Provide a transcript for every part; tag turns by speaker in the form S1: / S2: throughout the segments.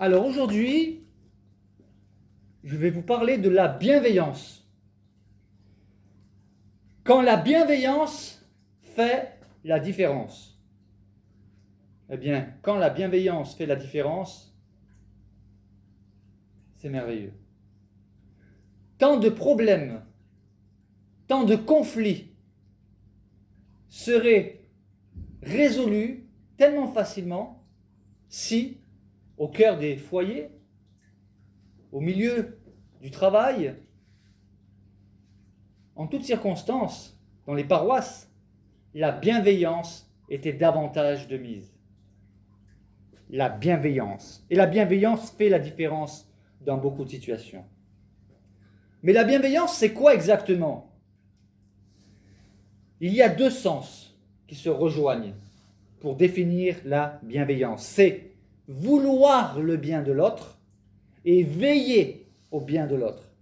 S1: Alors aujourd'hui, je vais vous parler de la bienveillance. Quand la bienveillance fait la différence. Eh bien, quand la bienveillance fait la différence, c'est merveilleux. Tant de problèmes, tant de conflits seraient résolus tellement facilement si, au cœur des foyers, au milieu du travail, en toutes circonstances, dans les paroisses, la bienveillance était davantage de mise. La bienveillance. Et la bienveillance fait la différence dans beaucoup de situations. Mais la bienveillance, c'est quoi exactement? Il y a deux sens qui se rejoignent pour définir la bienveillance. C'est vouloir le bien de l'autre et veiller au bien de l'autre.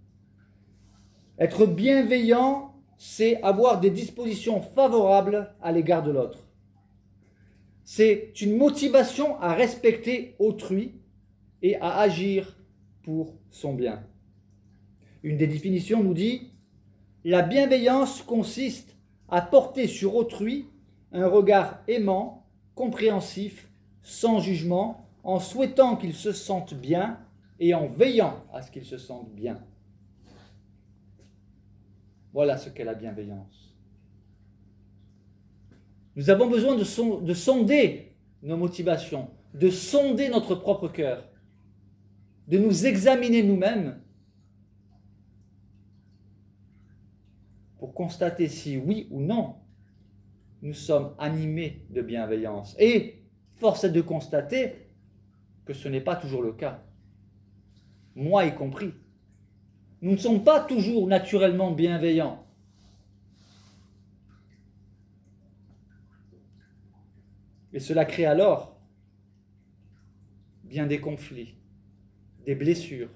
S1: Être bienveillant, c'est avoir des dispositions favorables à l'égard de l'autre. C'est une motivation à respecter autrui et à agir pour son bien. Une des définitions nous dit « La bienveillance consiste à porter sur autrui un regard aimant, compréhensif, sans jugement, en souhaitant qu'il se sente bien et en veillant à ce qu'il se sente bien. » Voilà ce qu'est la bienveillance. Nous avons besoin de sonder nos motivations, de sonder notre propre cœur, de nous examiner nous-mêmes pour constater si oui ou non nous sommes animés de bienveillance. Et force est de constater que ce n'est pas toujours le cas, moi y compris. Nous ne sommes pas toujours naturellement bienveillants. Et cela crée alors bien des conflits, des blessures.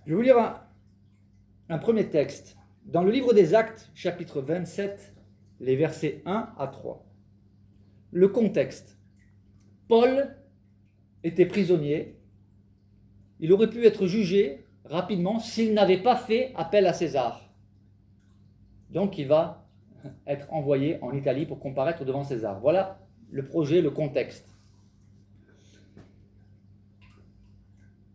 S1: Je vais vous lire un premier texte. Dans le livre des Actes, chapitre 27, les versets 1 à 3. Le contexte. Paul était prisonnier. Il aurait pu être jugé rapidement s'il n'avait pas fait appel à César. Donc il va être envoyé en Italie pour comparaître devant César. Voilà le projet, le contexte.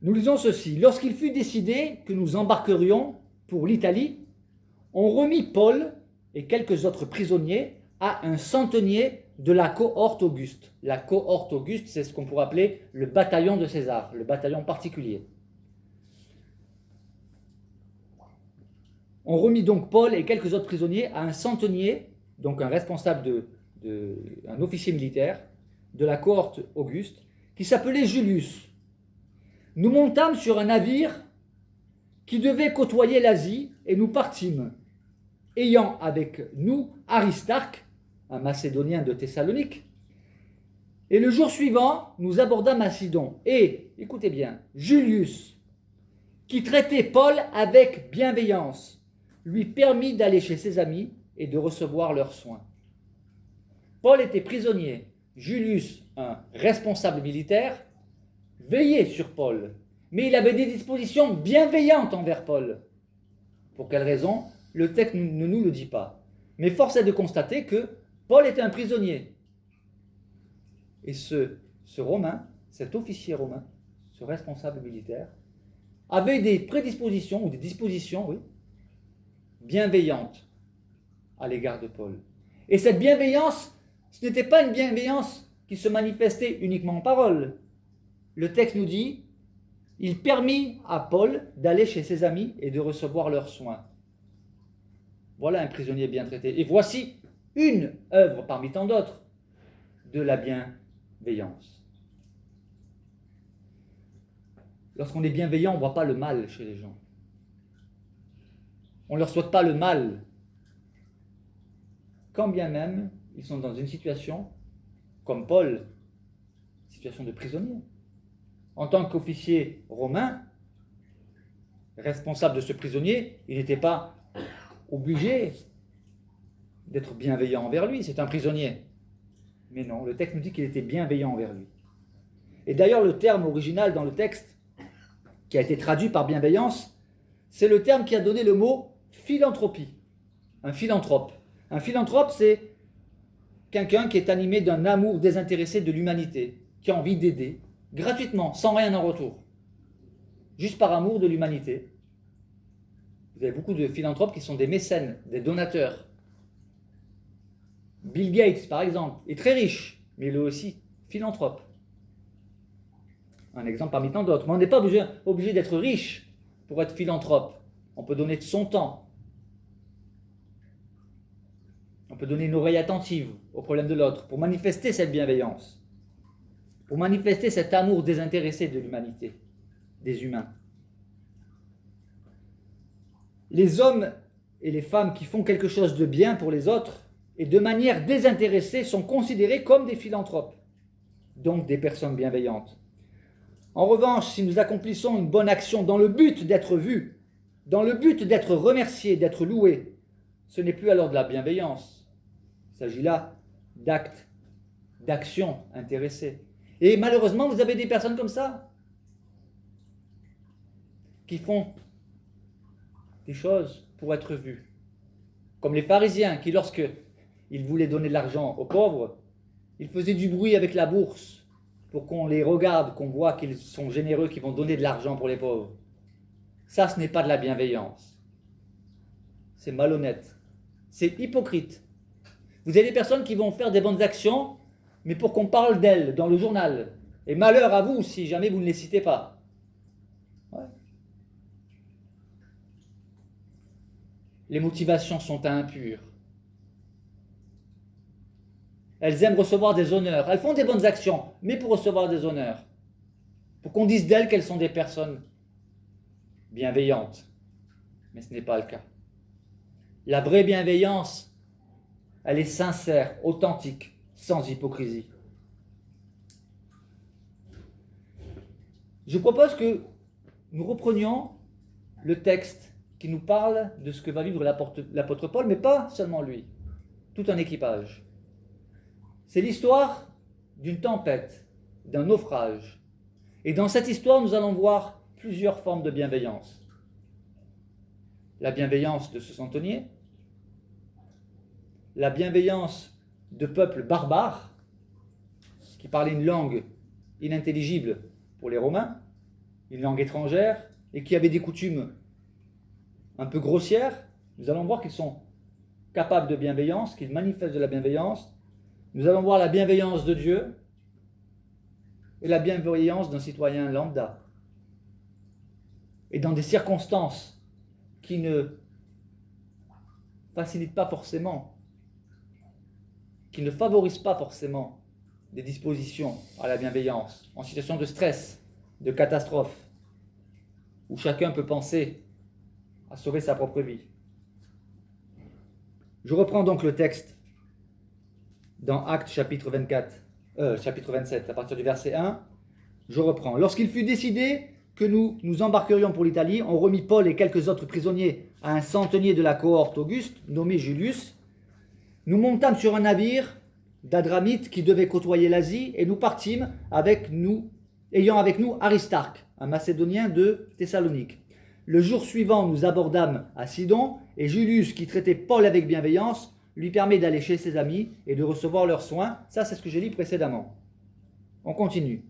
S1: Nous lisons ceci. Lorsqu'il fut décidé que nous embarquerions pour l'Italie, on remit Paul et quelques autres prisonniers à un centenier de la cohorte Auguste. La cohorte Auguste, c'est ce qu'on pourrait appeler le bataillon de César, le bataillon particulier. On remit donc Paul et quelques autres prisonniers à un centenier, donc un responsable un officier militaire de la cohorte Auguste, qui s'appelait Julius. Nous montâmes sur un navire qui devait côtoyer l'Asie et nous partîmes, ayant avec nous Aristarque, un Macédonien de Thessalonique. Et le jour suivant, nous abordâmes à Sidon. Et, écoutez bien, Julius, qui traitait Paul avec bienveillance, lui permit d'aller chez ses amis et de recevoir leurs soins. Paul était prisonnier. Julius, un responsable militaire, veillait sur Paul. Mais il avait des dispositions bienveillantes envers Paul. Pour quelle raison? Le texte ne nous le dit pas. Mais force est de constater que Paul était un prisonnier. Et ce Romain, cet officier romain, ce responsable militaire, avait des prédispositions, ou des dispositions, oui, bienveillantes à l'égard de Paul. Et cette bienveillance, ce n'était pas une bienveillance qui se manifestait uniquement en parole. Le texte nous dit, il permit à Paul d'aller chez ses amis et de recevoir leurs soins. Voilà un prisonnier bien traité. Et voici une œuvre parmi tant d'autres de la bienveillance. Lorsqu'on est bienveillant, on ne voit pas le mal chez les gens. On ne leur souhaite pas le mal. Quand bien même, ils sont dans une situation, comme Paul, situation de prisonnier. En tant qu'officier romain, responsable de ce prisonnier, il n'était pas obligé d'être bienveillant envers lui, c'est un prisonnier. Mais non, le texte nous dit qu'il était bienveillant envers lui. Et d'ailleurs, le terme original dans le texte, qui a été traduit par bienveillance, c'est le terme qui a donné le mot philanthropie. Un philanthrope. Un philanthrope, c'est quelqu'un qui est animé d'un amour désintéressé de l'humanité, qui a envie d'aider, gratuitement, sans rien en retour. Juste par amour de l'humanité. Vous avez beaucoup de philanthropes qui sont des mécènes, des donateurs. Bill Gates, par exemple, est très riche, mais il est aussi philanthrope. Un exemple parmi tant d'autres. Mais on n'est pas obligé d'être riche pour être philanthrope. On peut donner de son temps. On peut donner une oreille attentive aux problèmes de l'autre pour manifester cette bienveillance, pour manifester cet amour désintéressé de l'humanité, des humains. Les hommes et les femmes qui font quelque chose de bien pour les autres et de manière désintéressée sont considérés comme des philanthropes, donc des personnes bienveillantes. En revanche, si nous accomplissons une bonne action dans le but d'être vus, dans le but d'être remerciés, d'être loués, ce n'est plus alors de la bienveillance. Il s'agit là d'actes, d'actions intéressées. Et malheureusement, vous avez des personnes comme ça, qui font des choses pour être vues. Comme les pharisiens qui, lorsque ils voulaient donner de l'argent aux pauvres, ils faisaient du bruit avec la bourse pour qu'on les regarde, qu'on voit qu'ils sont généreux, qu'ils vont donner de l'argent pour les pauvres. Ça, ce n'est pas de la bienveillance. C'est malhonnête. C'est hypocrite. Vous avez des personnes qui vont faire des bonnes actions, mais pour qu'on parle d'elles dans le journal. Et malheur à vous si jamais vous ne les citez pas. Ouais. Les motivations sont impures. Elles aiment recevoir des honneurs. Elles font des bonnes actions, mais pour recevoir des honneurs. Pour qu'on dise d'elles qu'elles sont des personnes bienveillantes. Mais ce n'est pas le cas. La vraie bienveillance, elle est sincère, authentique, sans hypocrisie. Je propose que nous reprenions le texte qui nous parle de ce que va vivre l'apôtre Paul, mais pas seulement lui, tout un équipage. C'est l'histoire d'une tempête, d'un naufrage. Et dans cette histoire, nous allons voir plusieurs formes de bienveillance. La bienveillance de ce centenier, la bienveillance de peuples barbares qui parlaient une langue inintelligible pour les Romains, une langue étrangère, et qui avaient des coutumes un peu grossières. Nous allons voir qu'ils sont capables de bienveillance, qu'ils manifestent de la bienveillance. Nous allons voir la bienveillance de Dieu et la bienveillance d'un citoyen lambda. Et dans des circonstances qui ne facilitent pas forcément, qui ne favorisent pas forcément des dispositions à la bienveillance, en situation de stress, de catastrophe, où chacun peut penser à sauver sa propre vie. Je reprends donc le texte dans Actes chapitre 27, à partir du verset 1. Je reprends. Lorsqu'il fut décidé que nous nous embarquerions pour l'Italie, on remit Paul et quelques autres prisonniers à un centenier de la cohorte Auguste, nommé Julius. Nous montâmes sur un navire d'Adramite qui devait côtoyer l'Asie, et nous partîmes ayant avec nous Aristarque, un Macédonien de Thessalonique. Le jour suivant, nous abordâmes à Sidon, et Julius, qui traitait Paul avec bienveillance, lui permet d'aller chez ses amis et de recevoir leurs soins. Ça, c'est ce que j'ai lu précédemment. On continue.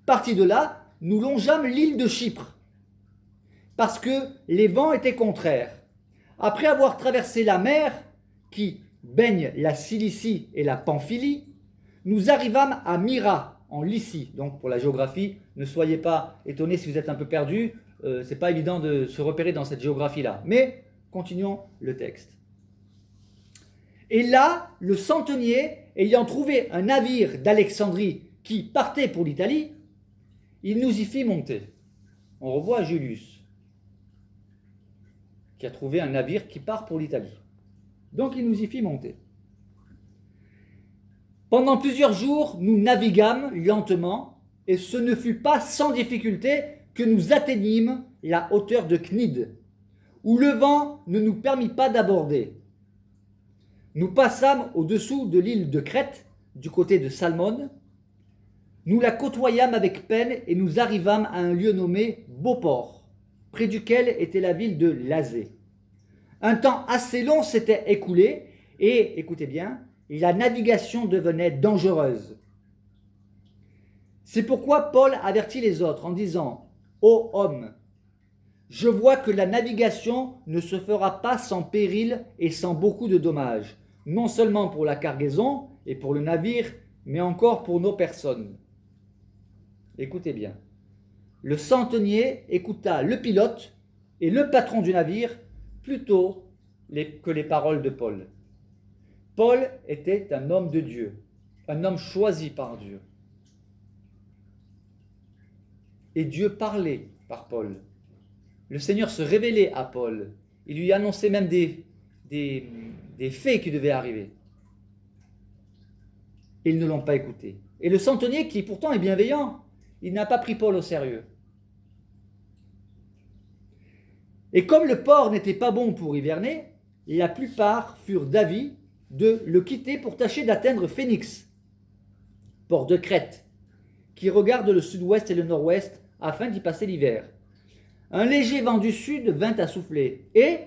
S1: Partis de là, nous longeâmes l'île de Chypre, parce que les vents étaient contraires. Après avoir traversé la mer qui baigne la Cilicie et la Pamphylie, nous arrivâmes à Myra, en Lycie. Donc pour la géographie, ne soyez pas étonnés si vous êtes un peu perdus. C'est pas évident de se repérer dans cette géographie-là. Mais continuons le texte. Et là, le centenier, ayant trouvé un navire d'Alexandrie qui partait pour l'Italie, il nous y fit monter. On revoit Julius, qui a trouvé un navire qui part pour l'Italie. Donc il nous y fit monter. Pendant plusieurs jours, nous naviguâmes lentement, et ce ne fut pas sans difficulté que nous atteignîmes la hauteur de Cnide, où le vent ne nous permit pas d'aborder. Nous passâmes au-dessous de l'île de Crète, du côté de Salmone. Nous la côtoyâmes avec peine et nous arrivâmes à un lieu nommé Beauport, près duquel était la ville de Lazée. Un temps assez long s'était écoulé et, écoutez bien, la navigation devenait dangereuse. C'est pourquoi Paul avertit les autres en disant « Ô homme, je vois que la navigation ne se fera pas sans péril et sans beaucoup de dommages, non seulement pour la cargaison et pour le navire, mais encore pour nos personnes. » Écoutez bien. Le centenier écouta le pilote et le patron du navire plutôt que les paroles de Paul. Paul était un homme de Dieu, un homme choisi par Dieu. Et Dieu parlait par Paul. Le Seigneur se révélait à Paul. Il lui annonçait même des faits qui devaient arriver. Et ils ne l'ont pas écouté. Et le centenier, qui pourtant est bienveillant, il n'a pas pris Paul au sérieux. Et comme le port n'était pas bon pour hiverner, la plupart furent d'avis de le quitter pour tâcher d'atteindre Phénix, port de Crète, qui regarde le sud-ouest et le nord-ouest afin d'y passer l'hiver. Un léger vent du sud vint à souffler, et,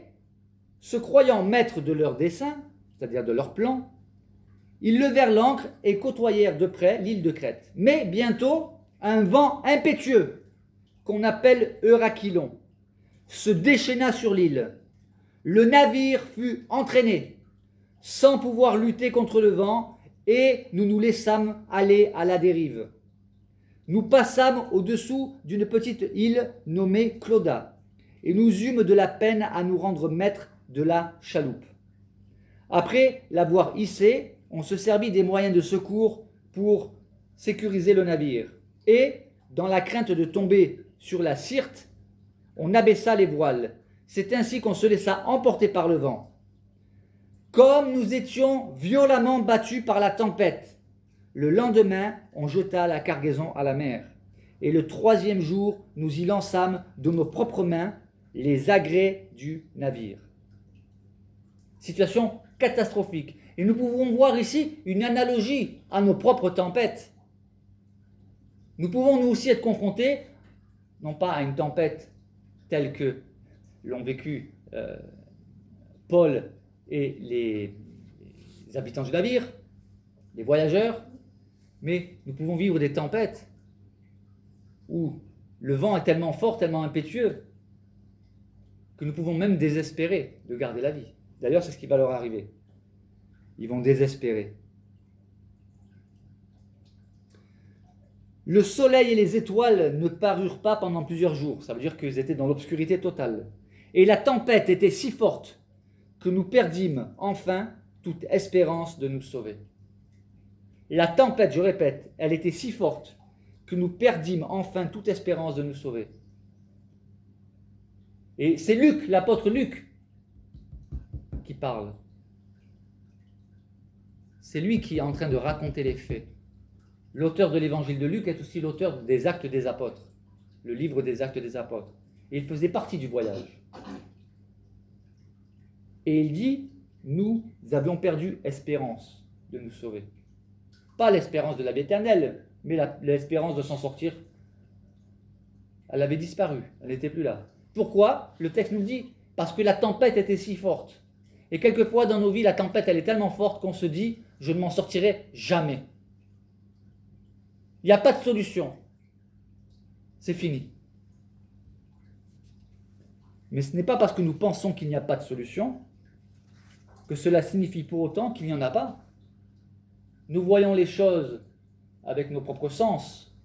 S1: se croyant maîtres de leur dessein, c'est-à-dire de leur plan, ils levèrent l'ancre et côtoyèrent de près l'île de Crète. Mais bientôt, un vent impétueux, qu'on appelle Eurachylon, se déchaîna sur l'île. Le navire fut entraîné, sans pouvoir lutter contre le vent, et nous nous laissâmes aller à la dérive. Nous passâmes au-dessous d'une petite île nommée Clauda, et nous eûmes de la peine à nous rendre maîtres de la chaloupe. Après l'avoir hissée, on se servit des moyens de secours pour sécuriser le navire. Et, dans la crainte de tomber sur la Syrte, on abaissa les voiles. C'est ainsi qu'on se laissa emporter par le vent. Comme nous étions violemment battus par la tempête, le lendemain, on jeta la cargaison à la mer. Et le 3e jour, nous y lançâmes de nos propres mains les agrès du navire. Situation catastrophique. Et nous pouvons voir ici une analogie à nos propres tempêtes. Nous pouvons nous aussi être confrontés, non pas à une tempête telle que l'ont vécu Paul et les habitants du navire, les voyageurs, mais nous pouvons vivre des tempêtes où le vent est tellement fort, tellement impétueux, que nous pouvons même désespérer de garder la vie. D'ailleurs, c'est ce qui va leur arriver. Ils vont désespérer. Le soleil et les étoiles ne parurent pas pendant plusieurs jours. Ça veut dire qu'ils étaient dans l'obscurité totale. Et la tempête était si forte que nous perdîmes enfin toute espérance de nous sauver. La tempête, je répète, elle était si forte que nous perdîmes enfin toute espérance de nous sauver. Et c'est Luc, l'apôtre Luc, qui parle. C'est lui qui est en train de raconter les faits. L'auteur de l'évangile de Luc est aussi l'auteur des Actes des Apôtres, le livre des Actes des Apôtres. Et il faisait partie du voyage. Et il dit, nous avions perdu espérance de nous sauver. Pas l'espérance de la vie éternelle, mais l'espérance de s'en sortir. Elle avait disparu, elle n'était plus là. Pourquoi? Le texte nous dit, parce que la tempête était si forte. Et quelquefois dans nos vies, la tempête elle est tellement forte qu'on se dit, je ne m'en sortirai jamais. Il n'y a pas de solution. C'est fini. Mais ce n'est pas parce que nous pensons qu'il n'y a pas de solution que cela signifie pour autant qu'il n'y en a pas. Nous voyons les choses avec nos propres sens,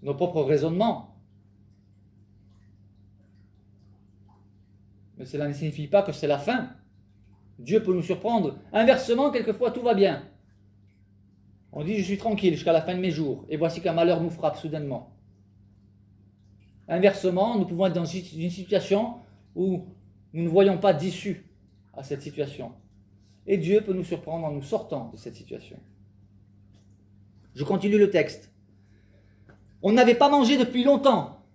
S1: nos propres raisonnements. Mais cela ne signifie pas que c'est la fin. Dieu peut nous surprendre. Inversement, quelquefois tout va bien. On dit, je suis tranquille jusqu'à la fin de mes jours, et voici qu'un malheur nous frappe soudainement. Inversement, nous pouvons être dans une situation où nous ne voyons pas d'issue à cette situation. Et Dieu peut nous surprendre en nous sortant de cette situation. Je continue le texte. On n'avait pas mangé depuis longtemps.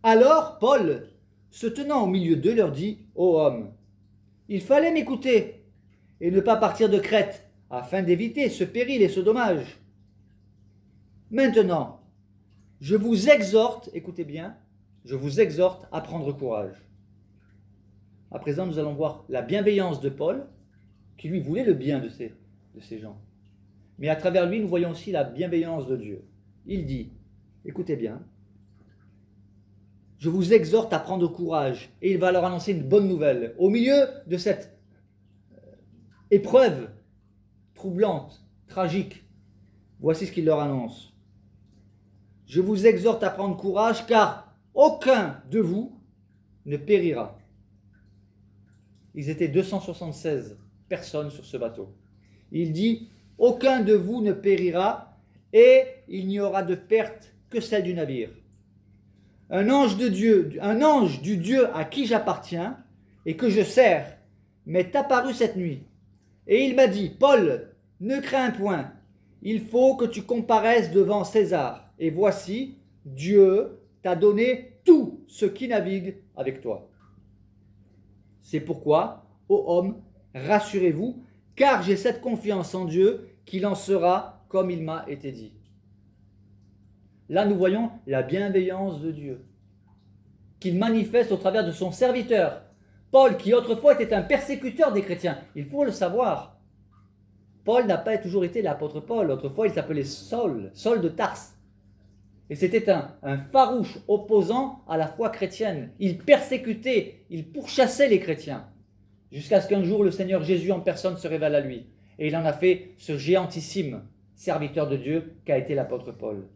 S1: Alors, Paul, se tenant au milieu d'eux, leur dit, « Ô homme, il fallait m'écouter et ne pas partir de Crète afin d'éviter ce péril et ce dommage. Maintenant, je vous exhorte, écoutez bien, je vous exhorte à prendre courage. À présent, nous allons voir la bienveillance de Paul, qui lui voulait le bien de ces gens. Mais à travers lui, nous voyons aussi la bienveillance de Dieu. Il dit, écoutez bien, je vous exhorte à prendre courage, et il va leur annoncer une bonne nouvelle. Au milieu de cette épreuve troublante, tragique, voici ce qu'il leur annonce. Je vous exhorte à prendre courage, car aucun de vous ne périra. Ils étaient 276 personnes sur ce bateau. Il dit, aucun de vous ne périra, et il n'y aura de perte que celle du navire. Un ange du Dieu à qui j'appartiens et que je sers m'est apparu cette nuit. Et il m'a dit, Paul, ne crains point, il faut que tu comparaisses devant César. Et voici, Dieu t'a donné tout ce qui navigue avec toi. C'est pourquoi, ô hommes, rassurez-vous, car j'ai cette confiance en Dieu qu'il en sera comme il m'a été dit. Là, nous voyons la bienveillance de Dieu, qu'il manifeste au travers de son serviteur. Paul, qui autrefois était un persécuteur des chrétiens, il faut le savoir. Paul n'a pas toujours été l'apôtre Paul, autrefois il s'appelait Saul de Tarse. Et c'était un farouche opposant à la foi chrétienne. Il persécutait, il pourchassait les chrétiens, jusqu'à ce qu'un jour le Seigneur Jésus en personne se révèle à lui. Et il en a fait ce géantissime serviteur de Dieu qu'a été l'apôtre Paul.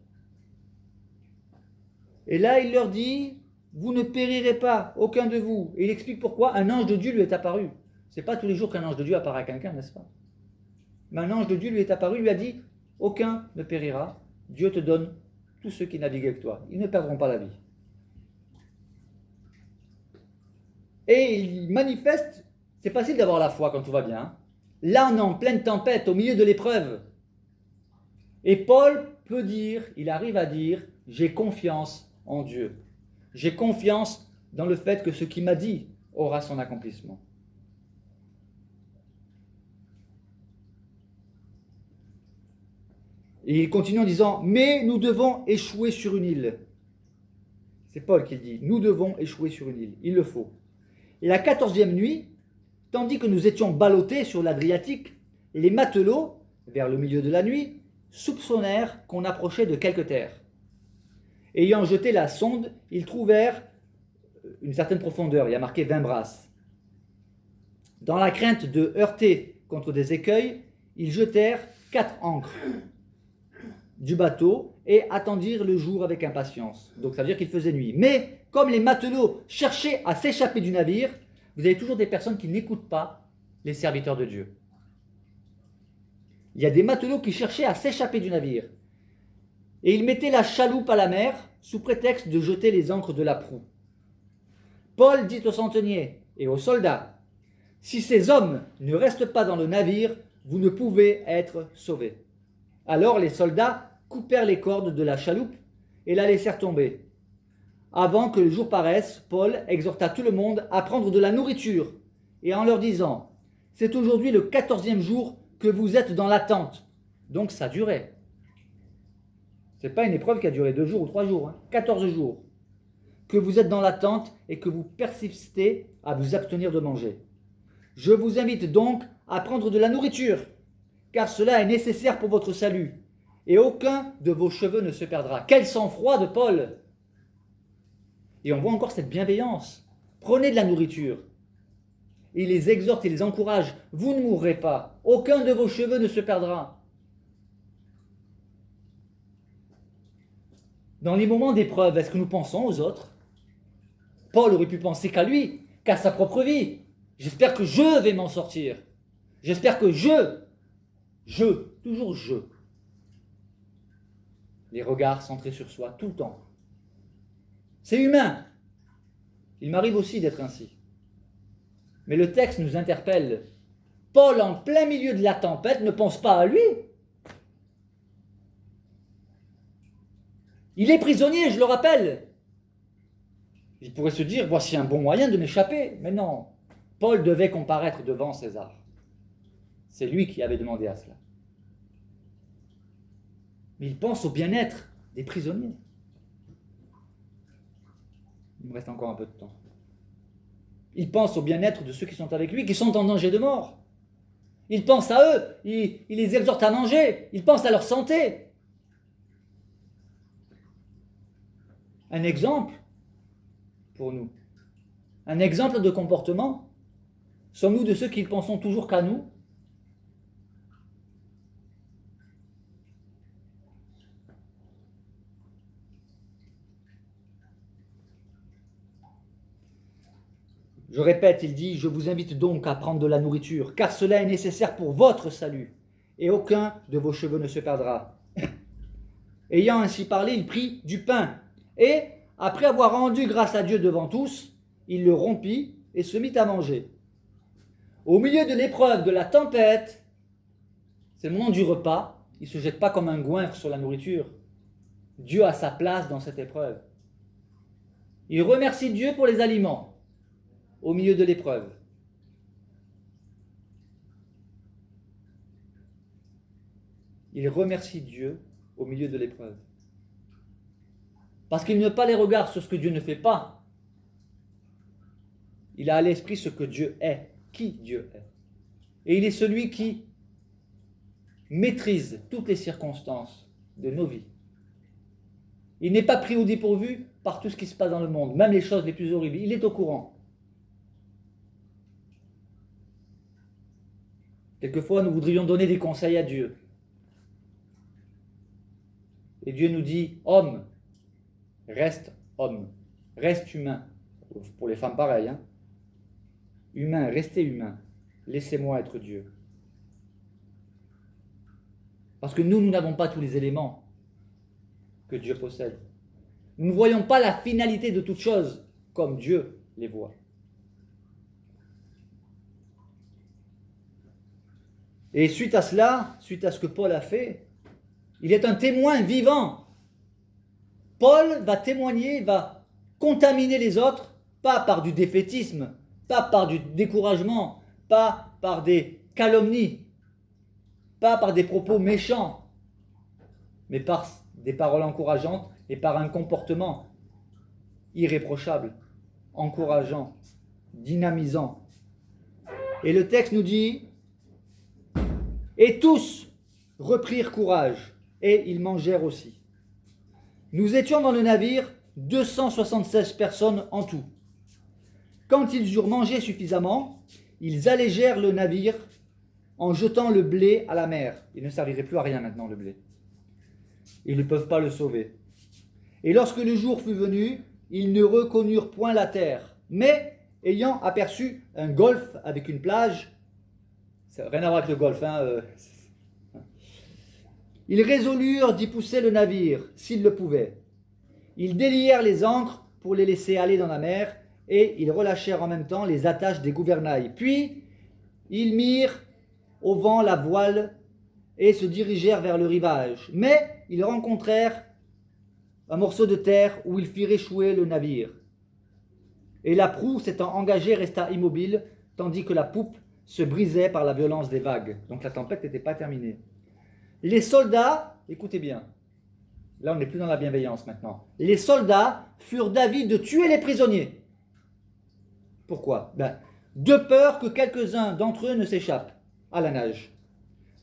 S1: Et là, il leur dit, vous ne périrez pas, aucun de vous. Et il explique pourquoi un ange de Dieu lui est apparu. Ce n'est pas tous les jours qu'un ange de Dieu apparaît à quelqu'un, n'est-ce pas? Mais un ange de Dieu lui est apparu, lui a dit, aucun ne périra, Dieu te donne tous ceux qui naviguent avec toi. Ils ne perdront pas la vie. Et il manifeste, c'est facile d'avoir la foi quand tout va bien. Hein. Là, on est en pleine tempête, au milieu de l'épreuve. Et Paul peut dire, il arrive à dire, j'ai confiance en Dieu. J'ai confiance dans le fait que ce qu'il m'a dit aura son accomplissement. Et il continue en disant, mais nous devons échouer sur une île. C'est Paul qui le dit, nous devons échouer sur une île, il le faut. Et la 14e nuit, tandis que nous étions ballottés sur l'Adriatique, les matelots, vers le milieu de la nuit, soupçonnèrent qu'on approchait de quelque terre. Ayant jeté la sonde, ils trouvèrent une certaine profondeur, il y a marqué 20 brasses. Dans la crainte de heurter contre des écueils, ils jetèrent 4 ancres du bateau et attendirent le jour avec impatience. Donc ça veut dire qu'il faisait nuit. Mais comme les matelots cherchaient à s'échapper du navire, vous avez toujours des personnes qui n'écoutent pas les serviteurs de Dieu. Il y a des matelots qui cherchaient à s'échapper du navire. Et ils mettaient la chaloupe à la mer sous prétexte de jeter les ancres de la proue. Paul dit aux centeniers et aux soldats, « Si ces hommes ne restent pas dans le navire, vous ne pouvez être sauvés. » Alors les soldats coupèrent les cordes de la chaloupe et la laissèrent tomber. Avant que le jour paraisse, Paul exhorta tout le monde à prendre de la nourriture et en leur disant, « C'est aujourd'hui le 14e jour que vous êtes dans l'attente. » Donc ça durait. Ce n'est pas une épreuve qui a duré 2 jours ou 3 jours, 14 jours. Que vous êtes dans l'attente et que vous persistez à vous abstenir de manger. Je vous invite donc à prendre de la nourriture, car cela est nécessaire pour votre salut, et aucun de vos cheveux ne se perdra. Quel sang-froid de Paul! Et on voit encore cette bienveillance. Prenez de la nourriture. Il les exhorte et les encourage. Vous ne mourrez pas. Aucun de vos cheveux ne se perdra. Dans les moments d'épreuve, est-ce que nous pensons aux autres? Paul aurait pu penser qu'à lui, qu'à sa propre vie. J'espère que je vais m'en sortir. J'espère que toujours je. Les regards centrés sur soi, tout le temps. C'est humain. Il m'arrive aussi d'être ainsi. Mais le texte nous interpelle. Paul, en plein milieu de la tempête, ne pense pas à lui. Il est prisonnier, je le rappelle. Il pourrait se dire, voici un bon moyen de m'échapper. Mais non, Paul devait comparaître devant César. C'est lui qui avait demandé à cela. Mais il pense au bien-être des prisonniers. Il me reste encore un peu de temps. Il pense au bien-être de ceux qui sont avec lui, qui sont en danger de mort. Il pense à eux, il les exhorte à manger, il pense à leur santé. Un exemple pour nous, un exemple de comportement. Sommes-nous de ceux qui ne pensons toujours qu'à nous? Je répète, il dit, je vous invite donc à prendre de la nourriture, car cela est nécessaire pour votre salut, et aucun de vos cheveux ne se perdra. Ayant ainsi parlé, il prit du pain, et, après avoir rendu grâce à Dieu devant tous, il le rompit et se mit à manger. Au milieu de l'épreuve, de la tempête, c'est le moment du repas, il ne se jette pas comme un goinfre sur la nourriture. Dieu a sa place dans cette épreuve. Il remercie Dieu pour les aliments. Au milieu de l'épreuve. Il remercie Dieu au milieu de l'épreuve. Parce qu'il n'a pas les regards sur ce que Dieu ne fait pas. Il a à l'esprit ce que Dieu est, qui Dieu est. Et il est celui qui maîtrise toutes les circonstances de nos vies. Il n'est pas pris au dépourvu par tout ce qui se passe dans le monde, même les choses les plus horribles. Il est au courant. Quelquefois, nous voudrions donner des conseils à Dieu. Et Dieu nous dit, homme, reste humain. Pour les femmes, pareil. Hein. Humain, restez humain. Laissez-moi être Dieu. Parce que nous n'avons pas tous les éléments que Dieu possède. Nous ne voyons pas la finalité de toutes choses comme Dieu les voit. Et suite à cela, suite à ce que Paul a fait, il est un témoin vivant. Paul va témoigner, va contaminer les autres, pas par du défaitisme, pas par du découragement, pas par des calomnies, pas par des propos méchants, mais par des paroles encourageantes et par un comportement irréprochable, encourageant, dynamisant. Et le texte nous dit, et tous reprirent courage, et ils mangèrent aussi. Nous étions dans le navire 276 personnes en tout. Quand ils eurent mangé suffisamment, ils allégèrent le navire en jetant le blé à la mer. Il ne servirait plus à rien maintenant, le blé. Ils ne peuvent pas le sauver. Et lorsque le jour fut venu, ils ne reconnurent point la terre. Mais, ayant aperçu un golfe avec une plage, ça n'a rien à voir avec le golfe, ils résolurent d'y pousser le navire, s'ils le pouvaient. Ils délièrent les ancres pour les laisser aller dans la mer, et ils relâchèrent en même temps les attaches des gouvernails. Puis, ils mirent au vent la voile et se dirigèrent vers le rivage. Mais ils rencontrèrent un morceau de terre où ils firent échouer le navire. Et la proue, s'étant engagée, resta immobile, tandis que la poupe se brisait par la violence des vagues. Donc la tempête n'était pas terminée. Les soldats, écoutez bien, là on n'est plus dans la bienveillance maintenant. Les soldats furent d'avis de tuer les prisonniers. Pourquoi? De peur que quelques-uns d'entre eux ne s'échappent à la nage.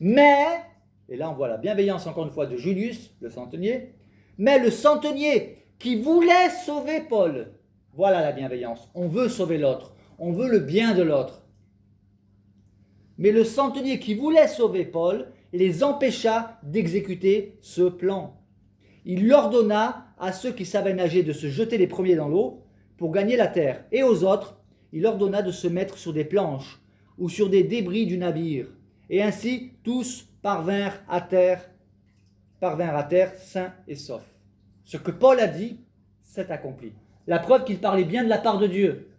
S1: Mais, et là on voit la bienveillance encore une fois de Julius, le centenier, mais le centenier qui voulait sauver Paul, voilà la bienveillance. On veut sauver l'autre, on veut le bien de l'autre. Mais le centenier qui voulait sauver Paul les empêcha d'exécuter ce plan. Il ordonna à ceux qui savaient nager de se jeter les premiers dans l'eau pour gagner la terre, et aux autres, il ordonna de se mettre sur des planches ou sur des débris du navire. Et ainsi, tous parvinrent à terre sains et saufs. Ce que Paul a dit, c'est accompli. La preuve qu'il parlait bien de la part de Dieu.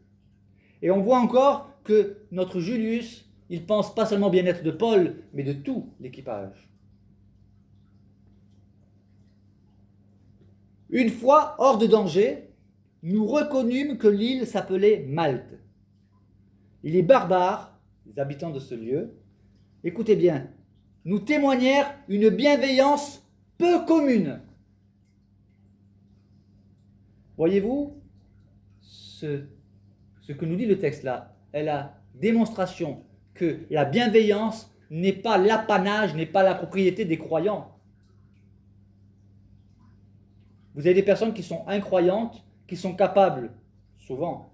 S1: Et on voit encore que notre Julius, il pense pas seulement au bien-être de Paul, mais de tout l'équipage. Une fois hors de danger, nous reconnûmes que l'île s'appelait Malte. Et les barbares, les habitants de ce lieu, écoutez bien, nous témoignèrent une bienveillance peu commune. Voyez-vous, ce que nous dit le texte là, est la démonstration que la bienveillance n'est pas l'apanage, n'est pas la propriété des croyants. Vous avez des personnes qui sont incroyantes, qui sont capables, souvent,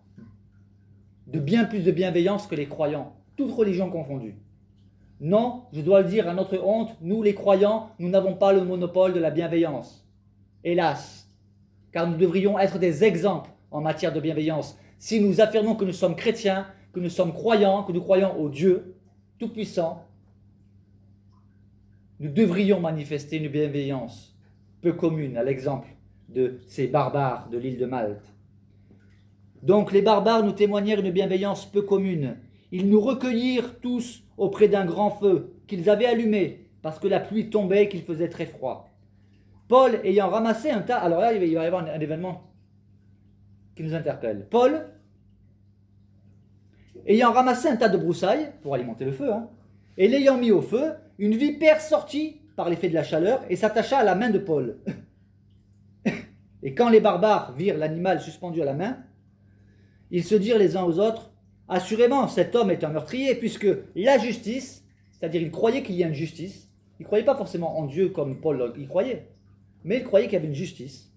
S1: de bien plus de bienveillance que les croyants, toutes religions confondues. Non, je dois le dire à notre honte, nous les croyants, nous n'avons pas le monopole de la bienveillance. Hélas, car nous devrions être des exemples en matière de bienveillance. Si nous affirmons que nous sommes chrétiens, que nous sommes croyants, que nous croyons au Dieu Tout-Puissant, nous devrions manifester une bienveillance peu commune, à l'exemple de ces barbares de l'île de Malte. Donc les barbares nous témoignèrent une bienveillance peu commune. Ils nous recueillirent tous auprès d'un grand feu qu'ils avaient allumé, parce que la pluie tombait et qu'il faisait très froid. Paul ayant ramassé un tas... Alors là, il va y avoir un événement qui nous interpelle. Paul, ayant ramassé un tas de broussailles, pour alimenter le feu, et l'ayant mis au feu, une vipère sortit par l'effet de la chaleur et s'attacha à la main de Paul. Et quand les barbares virent l'animal suspendu à la main, ils se dirent les uns aux autres, assurément, cet homme est un meurtrier, puisque la justice, c'est-à-dire ils croyaient qu'il y a une justice, ils ne croyaient pas forcément en Dieu comme Paul y croyait, mais ils croyaient qu'il y avait une justice.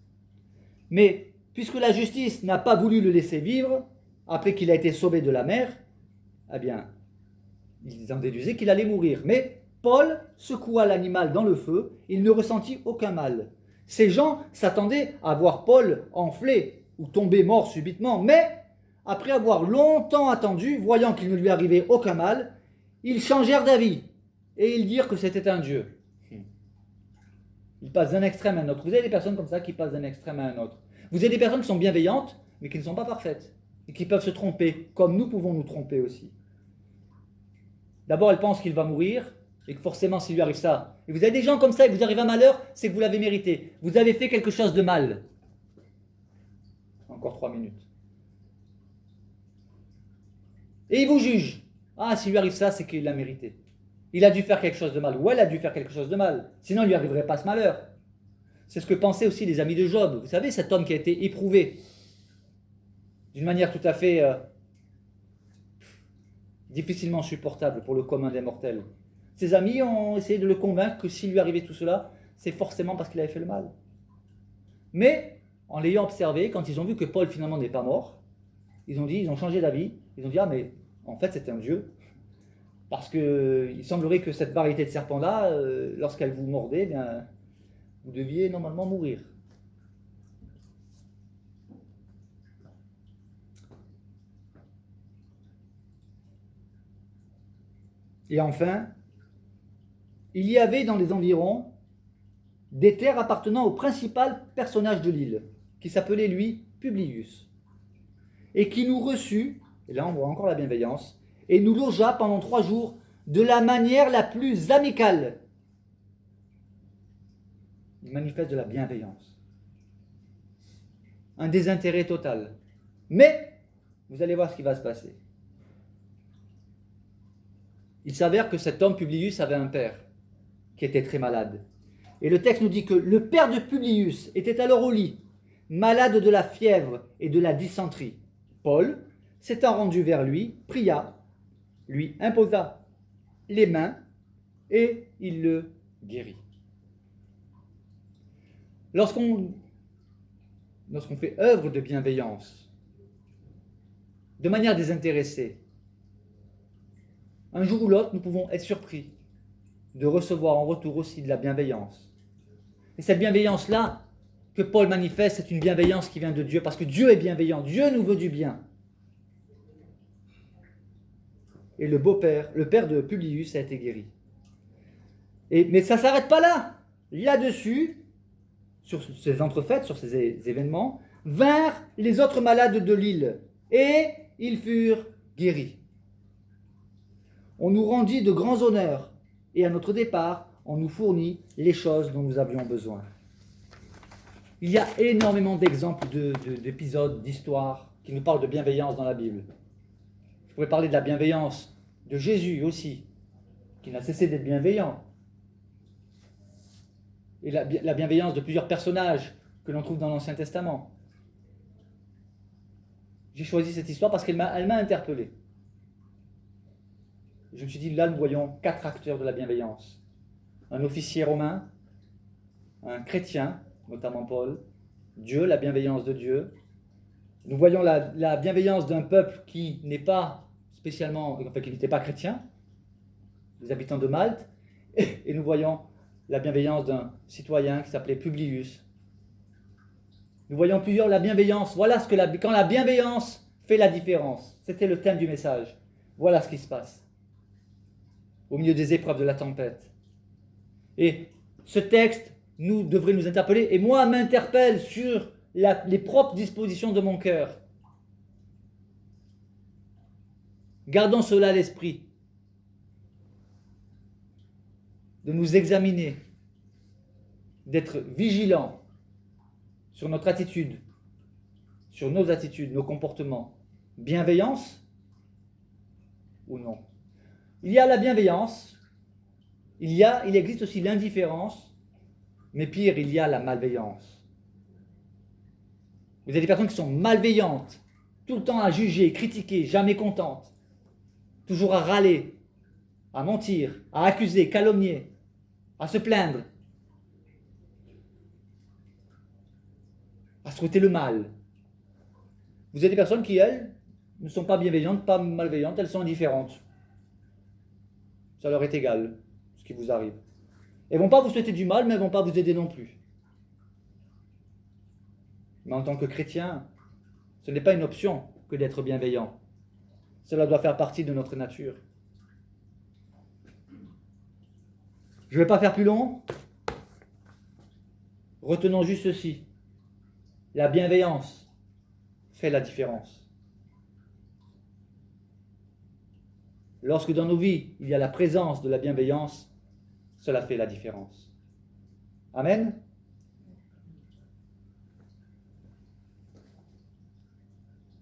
S1: Mais puisque la justice n'a pas voulu le laisser vivre, après qu'il a été sauvé de la mer, eh bien, ils en déduisaient qu'il allait mourir. Mais Paul secoua l'animal dans le feu, il ne ressentit aucun mal. Ces gens s'attendaient à voir Paul enfler ou tomber mort subitement, mais après avoir longtemps attendu, voyant qu'il ne lui arrivait aucun mal, ils changèrent d'avis et ils dirent que c'était un dieu. Ils passent d'un extrême à un autre. Vous avez des personnes comme ça qui passent d'un extrême à un autre. Vous avez des personnes qui sont bienveillantes, mais qui ne sont pas parfaites et qui peuvent se tromper, comme nous pouvons nous tromper aussi. D'abord, elles pensent qu'il va mourir et que forcément, s'il lui arrive ça. Et vous avez des gens comme ça et que vous arrivez un malheur, c'est que vous l'avez mérité. Vous avez fait quelque chose de mal. Encore 3 minutes. Et ils vous jugent. Ah, s'il lui arrive ça, c'est qu'il l'a mérité. Il a dû faire quelque chose de mal. Ou elle a dû faire quelque chose de mal. Sinon, il ne lui arriverait pas ce malheur. C'est ce que pensaient aussi les amis de Job. Vous savez, cet homme qui a été éprouvé d'une manière tout à fait difficilement supportable pour le commun des mortels. Ses amis ont essayé de le convaincre que s'il lui arrivait tout cela, c'est forcément parce qu'il avait fait le mal. Mais, en l'ayant observé, quand ils ont vu que Paul finalement n'est pas mort, ils ont changé d'avis. Ils ont dit, ah mais en fait c'est un dieu. Parce qu'il semblerait que cette variété de serpents-là, lorsqu'elle vous mordait, bien, vous deviez normalement mourir. Et enfin, il y avait dans les environs des terres appartenant au principal personnage de l'île, qui s'appelait lui Publius, et qui nous reçut, et là on voit encore la bienveillance, et nous logea pendant 3 jours de la manière la plus amicale. Il manifeste de la bienveillance. Un désintérêt total. Mais, vous allez voir ce qui va se passer. Il s'avère que cet homme Publius avait un père qui était très malade. Et le texte nous dit que le père de Publius était alors au lit, malade de la fièvre et de la dysenterie. Paul, s'étant rendu vers lui, pria, lui imposa les mains et il le guérit. Lorsqu'on fait œuvre de bienveillance, de manière désintéressée, un jour ou l'autre, nous pouvons être surpris de recevoir en retour aussi de la bienveillance. Et cette bienveillance-là que Paul manifeste, c'est une bienveillance qui vient de Dieu, parce que Dieu est bienveillant, Dieu nous veut du bien. Et le beau-père, le père de Publius a été guéri. Mais ça ne s'arrête pas là. Là-dessus, sur ces entrefaites, sur ces événements, vinrent les autres malades de l'île, et ils furent guéris. On nous rendit de grands honneurs, et à notre départ, on nous fournit les choses dont nous avions besoin. Il y a énormément d'exemples d'épisodes, d'histoires qui nous parlent de bienveillance dans la Bible. Je pourrais parler de la bienveillance de Jésus aussi, qui n'a cessé d'être bienveillant. Et la bienveillance de plusieurs personnages que l'on trouve dans l'Ancien Testament. J'ai choisi cette histoire parce qu'elle m'a interpellé. Je me suis dit, là, nous voyons 4 acteurs de la bienveillance. Un officier romain, un chrétien, notamment Paul, Dieu, la bienveillance de Dieu. Nous voyons la bienveillance d'un peuple qui n'est pas spécialement, enfin qui n'était pas chrétien, les habitants de Malte, et nous voyons la bienveillance d'un citoyen qui s'appelait Publius. Nous voyons plusieurs la bienveillance. Voilà ce que quand la bienveillance fait la différence. C'était le thème du message. Voilà ce qui se passe au milieu des épreuves de la tempête. Et ce texte devrait nous interpeller, et moi m'interpelle sur les propres dispositions de mon cœur. Gardons cela à l'esprit, de nous examiner, d'être vigilants sur notre attitude, sur nos attitudes, nos comportements. Bienveillance ou non? Il y a la bienveillance, il existe aussi l'indifférence, mais pire, il y a la malveillance. Vous avez des personnes qui sont malveillantes, tout le temps à juger, critiquer, jamais contentes, toujours à râler, à mentir, à accuser, calomnier, à se plaindre, à souhaiter le mal. Vous avez des personnes qui, elles, ne sont pas bienveillantes, pas malveillantes, elles sont indifférentes. Ça leur est égal, ce qui vous arrive. Elles ne vont pas vous souhaiter du mal, mais elles ne vont pas vous aider non plus. Mais en tant que chrétien, ce n'est pas une option que d'être bienveillant. Cela doit faire partie de notre nature. Je ne vais pas faire plus long. Retenons juste ceci. La bienveillance fait la différence. Lorsque dans nos vies, il y a la présence de la bienveillance, cela fait la différence. Amen.